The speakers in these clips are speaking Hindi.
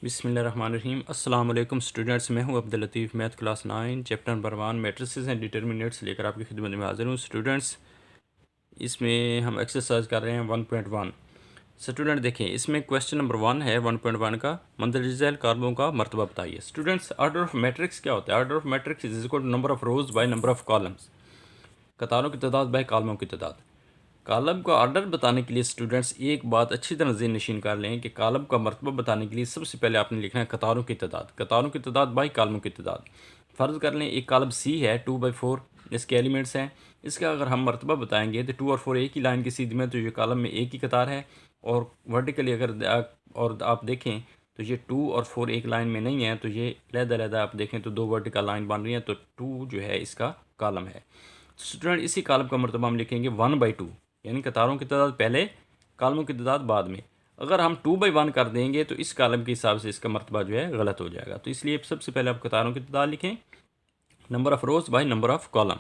बिस्मिल्लाहिर्रहमानिर्रहीम। अस्सलाम वालेकुम स्टूडेंट्स, मैं हूं Abdul Latif. Math class 9 chapter number 1 matrices and determinants लेकर आपकी खिदमत में हाज़िर हूं। स्टूडेंट्स, इसमें हम एक्सरसाइज कर रहे हैं 1.1। स्टूडेंट देखें, इसमें क्वेश्चन नंबर 1 है 1.1 का, मंदरजा झैल कालमों का मरतबा बताइए। स्टूडेंट्स, ऑर्डर ऑफ मैट्रिक्स क्या होता है? Order of matrix is equal to number of rows by number of columns. कतारों की तादाद बाय कालमों की तादाद। कालम का ऑर्डर बताने के लिए स्टूडेंट्स एक बात अच्छी तरह ज़हन नशीन कर लें कि कालम का मरतबा बताने के लिए सबसे पहले आपने लिखना है कतारों की तादाद। कतारों की तादाद बाई कालमों की तादाद। फ़र्ज़ कर लें एक कालम सी है 2/4, इसके एलिमेंट्स हैं। इसका अगर हम मरतबा बताएंगे तो 2 और 4 एक ही लाइन की सीध में, तो ये कालम में एक ही कतार है। और वर्टिकली अगर आप देखें तो ये 2 और 4 एक लाइन में नहीं है, तो ये अलहदा आप देखें तो दो वर्टिकल लाइन बन रही हैं, तो 2 जो है इसका कालम है। स्टूडेंट, इसी कालम का मरतबा हम लिखेंगे 1/2, यानी कतारों की तादाद पहले, कालमों की तादाद बाद में। अगर हम 2/1 कर देंगे तो इस कालम के हिसाब से इसका मरतबा जो है गलत हो जाएगा। तो इसलिए सबसे पहले आप कतारों की तादाद लिखें, number of rows by number of column.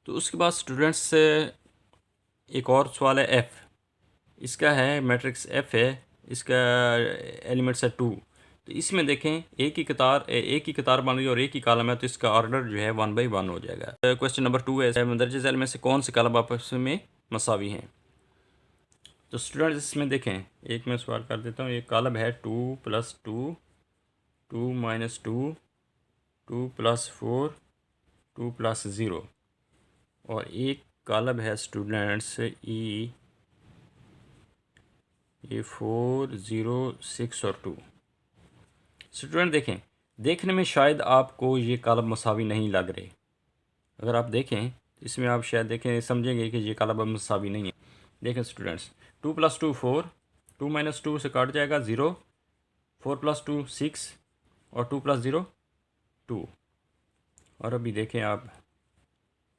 तो उसके बाद स्टूडेंट्स एक और सवाल है एफ़। इसका है मैट्रिक्स एफ़ है, इसका एलिमेंट्स है 2। तो इसमें देखें एक ही कतार बन रही है और एक ही कालम है, तो इसका ऑर्डर जो है 1/1 हो जाएगा। क्वेश्चन नंबर 2 है, मंदरजा झैल में से कौन से कालम आपस में मसावी हैं? तो स्टूडेंट्स, इसमें देखें, एक मैं सवाल कर देता हूँ। एक कालम है 2 + 2, 2 - 2, 2 + 4, 2 + 0, और एक कालम है स्टूडेंट्स ये 4, 0, 6 और 2। स्टूडेंट देखें, देखने में शायद आपको ये कालम मसावी नहीं लग रहे। अगर आप देखें तो इसमें आप शायद देखें समझेंगे कि ये कालम मसावी नहीं है। देखें स्टूडेंट्स, 2 + 2 4, 2 - 2 से काट जाएगा 0, 4 + 2 6 और 2 + 0 2। और अभी देखें आप,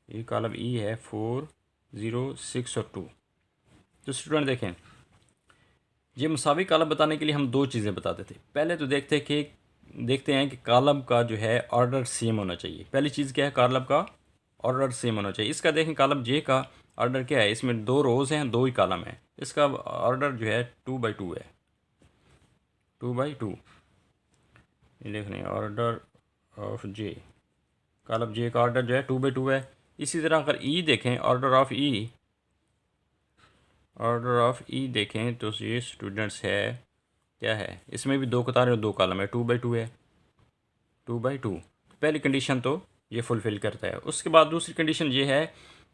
ये कालम ई है 4, 0, 6 और 2। तो स्टूडेंट देखें, ये मसावी कालम बताने के लिए हम दो चीज़ें बताते थे। पहले तो देखते हैं कि कालम का जो है ऑर्डर सेम होना चाहिए। पहली चीज़ क्या है? कालम का ऑर्डर सेम होना चाहिए। इसका देखें, कालम जे का ऑर्डर क्या है? इसमें 2 रोज़ हैं, 2 ही कालम है। इसका ऑर्डर जो है 2/2 है, 2/2। ये देख रहे हैं, ऑर्डर ऑफ जे, कालम जे का ऑर्डर जो है 2/2 है। इसी तरह अगर ई देखें, ऑर्डर ऑफ ई देखें तो ये स्टूडेंट्स है क्या है? इसमें भी 2 कतारें और 2 कालम है, 2/2 है, 2/2। पहली कंडीशन तो ये फुलफ़िल करता है। उसके बाद दूसरी कंडीशन ये है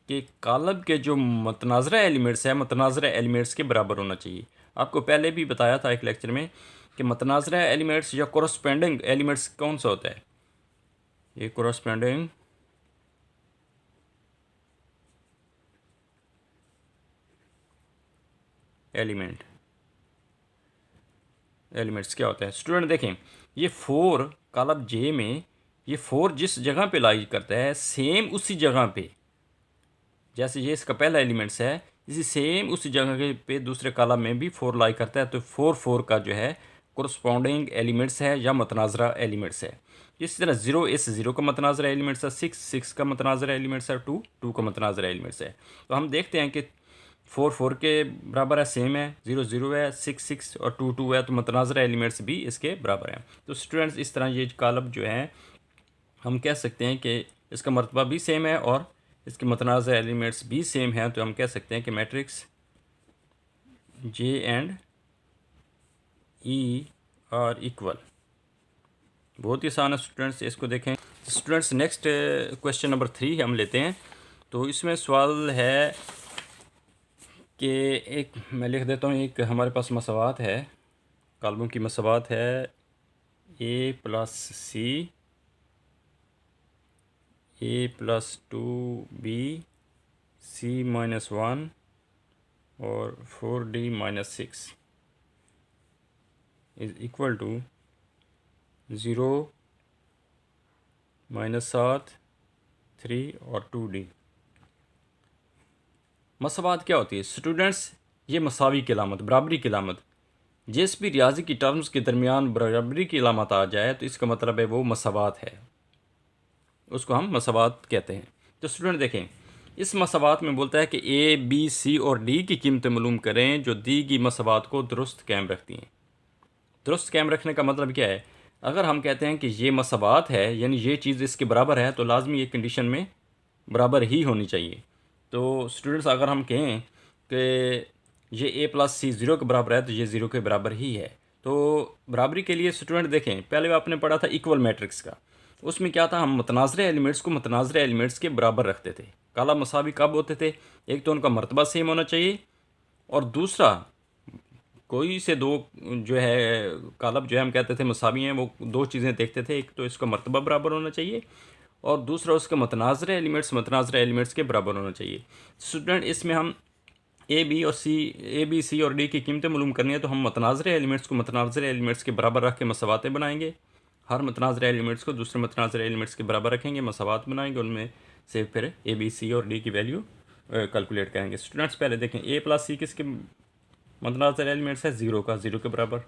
कि कालम के जो मतनाज़रा एलिमेंट्स है, मतनाज़रा एलिमेंट्स के बराबर होना चाहिए। आपको पहले भी बताया था एक लेक्चर में कि मतनाज़रा एलिमेंट्स या कोरस्पेंडिंग एलिमेंट्स कौन सा होता है? ये कोरस्पेंडिंग एलिमेंट्स क्या होता है? स्टूडेंट देखें, ये 4 कालम जे में, ये 4 जिस जगह पे लाई करता है सेम उसी जगह पे, जैसे ये इसका पहला एलिमेंट्स है, इसी सेम उसी जगह के पे दूसरे कालम में भी 4 लाई करता है। तो 4 का जो है कोरस्पॉन्डिंग एलिमेंट्स है या मतनाज़रा एलिमेंट्स है। इसी तरह 0 इस 0 का मतनाज़रा एलिमेंट्स है, 6 का मतनाज़रा एलिमेंट्स है, 2 का मतनाज़रा एलिमेंट्स है। तो हम देखते हैं कि 4 के बराबर है, सेम है, 0 है, 6 और 2 है, तो मतनाज़रा एलिमेंट्स भी इसके बराबर हैं। तो स्टूडेंट्स, इस तरह ये कालम जो है हम कह सकते हैं कि इसका मरतबा भी सेम है और इसके मतनाज़रा एलिमेंट्स भी सेम हैं। तो हम कह सकते हैं कि matrix J and E R equal. बहुत ही आसान है स्टूडेंट्स, इसको देखें। स्टूडेंट्स, नेक्स्ट क्वेश्चन नंबर 3 हम लेते हैं। तो इसमें सवाल है कि एक मैं लिख देता हूँ, एक हमारे पास मसावात है, कालमों की मसावात है a + c, a + 2b, c - 1 और 4d - 6 इज़ इक्वल टू 0, -7, 3 और 2d। मसावात क्या होती है स्टूडेंट्स? ये मसावी की अलामत, बराबरी की अलामत। जिस भी रियाजी की टर्म्स के दरमियान बराबरी की अलामत आ जाए तो इसका मतलब है वो मसावात है, उसको हम मसावात कहते हैं। तो स्टूडेंट देखें, इस मसावात में बोलता है कि ए, बी, सी और डी की कीमतें मालूम करें जो दी गई मसावात को दुरुस्त कायम रखती हैं। दुरुस्त कायम रखने का मतलब क्या है? अगर हम कहते हैं कि ये मसावात है, यानी ये चीज़ इसके बराबर है, तो लाजमी ये कंडीशन में बराबर ही होनी चाहिए। तो स्टूडेंट्स, अगर हम कहें कि ये a प्लस सी ज़ीरो के बराबर है, तो ये ज़ीरो के बराबर ही है। तो बराबरी के लिए स्टूडेंट देखें, पहले आपने पढ़ा था इक्वल मैट्रिक्स का। उसमें क्या था, हम मुतनाज़िर एलिमेंट्स को मुतनाज़िर एलिमेंट्स के बराबर रखते थे। काला मसावी कब होते थे? एक तो उनका मर्तबा सेम होना चाहिए, और दूसरा कोई से दो जो है कालब जो है हम कहते थे मसावी हैं, वो दो चीज़ें देखते थे। एक तो इसका मर्तबा बराबर होना चाहिए, और दूसरा उसके मुतनाज़िर एलिमेंट्स के बराबर होना चाहिए। स्टूडेंट, इसमें हम ए बी सी और डी की कीमतें मालूम करनी है, तो हम मुतनाज़िर एलिमेंट्स को मुतनाज़िर एलिमेंट्स के बराबर रख के मसावातें बनाएंगे। हर मुतनाज़िर एलिमेंट्स को दूसरे मुतनाज़िर एलिमेंट्स के बराबर रखेंगे, मसावात बनाएंगे, उनमें से फिर ए बी सी और डी की वैल्यू कैलकुलेट करेंगे। स्टूडेंट्स, पहले देखें ए प्लस सी किसके मुतनाज़िर एलिमेंट्स है? ज़ीरो का, ज़ीरो के बराबर।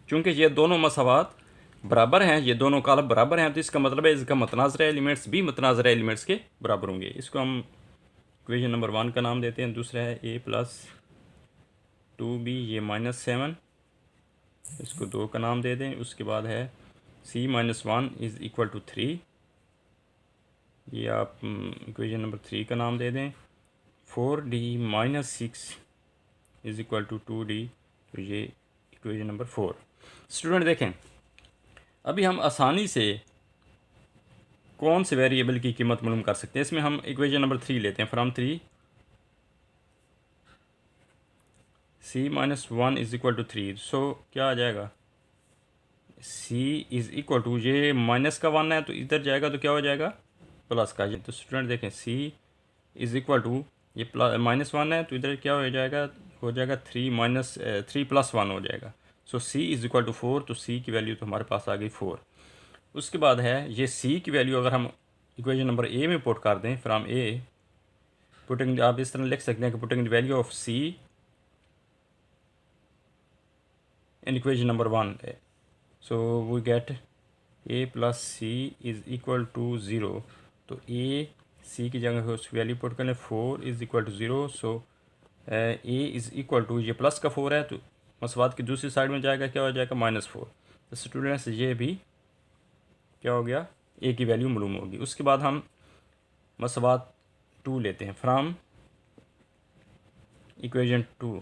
चूँकि ये दोनों मसावात बराबर हैं, ये दोनों कालब बराबर हैं, तो इसका मतलब है इसका मुतनाज़िर एलिमेंट्स भी मुतनाज़िर एलिमेंट्स के बराबर होंगे। इसको हम इक्वेशन नंबर 1 का नाम देते हैं। दूसरा है a प्लस 2b, ये -7, इसको 2 का नाम दे दें। उसके बाद है c minus 1 is equal to 3, ये आप इक्वेशन नंबर 3 का नाम दे दें। 4d minus 6 is equal to 2d, तो ये इक्वेशन नंबर 4। स्टूडेंट देखें, अभी हम आसानी से कौन से वेरिएबल की कीमत मालूम कर सकते हैं। इसमें हम इक्वेशन नंबर 3 लेते हैं। From 3 c minus 1 is equal to 3, so क्या आ जाएगा? c इज़ इक्वल टू, ये माइनस का 1 है तो इधर जाएगा तो क्या हो जाएगा? प्लस का। ये तो स्टूडेंट देखें, c इज़ इक्वल टू, ये -1 है तो इधर क्या हो जाएगा? हो जाएगा 3 प्लस 1 हो जाएगा। सो c इज़ इक्वल टू 4, तो c की वैल्यू तो हमारे पास आ गई 4। उसके बाद है ये c की वैल्यू अगर हम इक्वेशन नंबर a में पुट कर दें, फ्राम a पुटिंग, आप इस तरह लिख सकते हैं कि putting the value of c in equation number 1, so we get a plus C is equal to 0। तो a c की जगह उस वैल्यू पुट करें, 4 is equal to 0। So a is equal to, ये प्लस का 4 है तो मसवात की दूसरी साइड में जाएगा, क्या हो जाएगा? -4। तो स्टूडेंट्स, ये भी क्या हो गया? a की वैल्यू मालूम होगी। उसके बाद हम मसवात 2 लेते हैं। From equation 2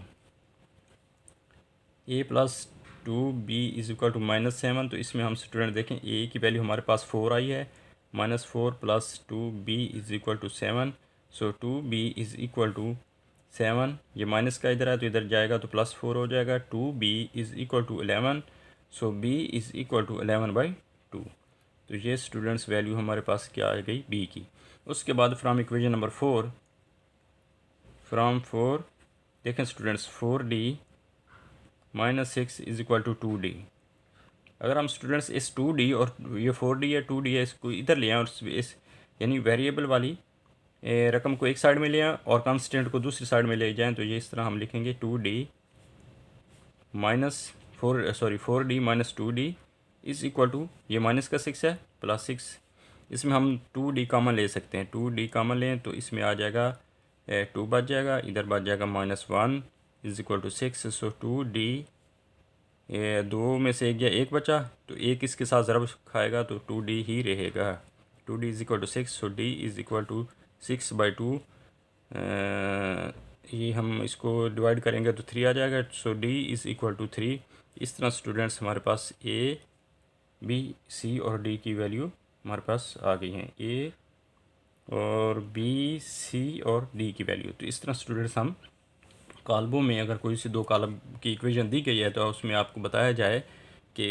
a plus 2b is equal to -7, तो इसमें हम स्टूडेंट देखें a की वैल्यू हमारे पास 4 आई है। -4 plus 2b is equal to 7, so 2b is equal to 7, ये माइनस का इधर है तो इधर जाएगा तो +4 हो जाएगा। 2b is equal to 11, so b is equal to 11/2। तो ये स्टूडेंट्स वैल्यू हमारे पास क्या आ गई? b की। उसके बाद फ्राम इक्वेशन नंबर 4, फ्राम 4 देखें students, 4d -6 is equal to 2d। अगर हम स्टूडेंट्स इस 2d और ये 4d है 2d है, इसको इधर ले आएँ और इस यानी वेरिएबल वाली रकम को एक साइड में ले आएँ और कांस्टेंट को दूसरी साइड में ले जाएँ, तो ये इस तरह हम लिखेंगे 2d -4d minus 2d is equal to, ये माइनस का 6 है प्लस 6। इसमें हम 2d कॉमन ले सकते हैं। 2d कॉमन लें तो इसमें आ जाएगा 2 बच जाएगा, इधर बच जाएगा -1 is equal to 6। So 2d, ये 2 में से एक या 1 बचा तो 1 इसके साथ ज़रब खाएगा तो 2d ही रहेगा। 2d is equal to 6, so d is equal to 6/2। ये हम इसको डिवाइड करेंगे तो 3 आ जाएगा, सो d इज़ इक्वल टू 3। इस तरह स्टूडेंट्स हमारे पास a, b, c और d की वैल्यू हमारे पास आ गई हैं। a और b, c और d की वैल्यू। तो इस तरह स्टूडेंट्स हम कालबों में अगर कोई सी दो कालब की इक्वेशन दी गई है तो उसमें आपको बताया जाए कि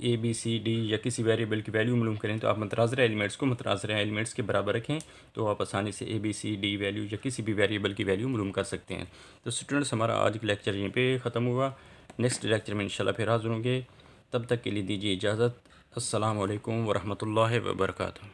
ए बी सी डी या किसी वेरिएबल की वैल्यू मालूम करें, तो आप मुतनाज़िर एलिमेंट्स को मुतनाज़िर एलिमेंट्स के बराबर रखें, तो आप आसानी से A B C D value या किसी भी वेरिएबल की वैल्यू मालूम कर सकते हैं। तो स्टूडेंट्स, हमारा आज का लेक्चर यहीं पे ख़त्म हुआ। नेक्स्ट लेक्चर में इंशाल्लाह फिर हाज़िर होंगे। तब तक के लिए दीजिए इजाज़त। अस्सलामु अलैकुम वरहमतुल्लाहि वबरकातुहू।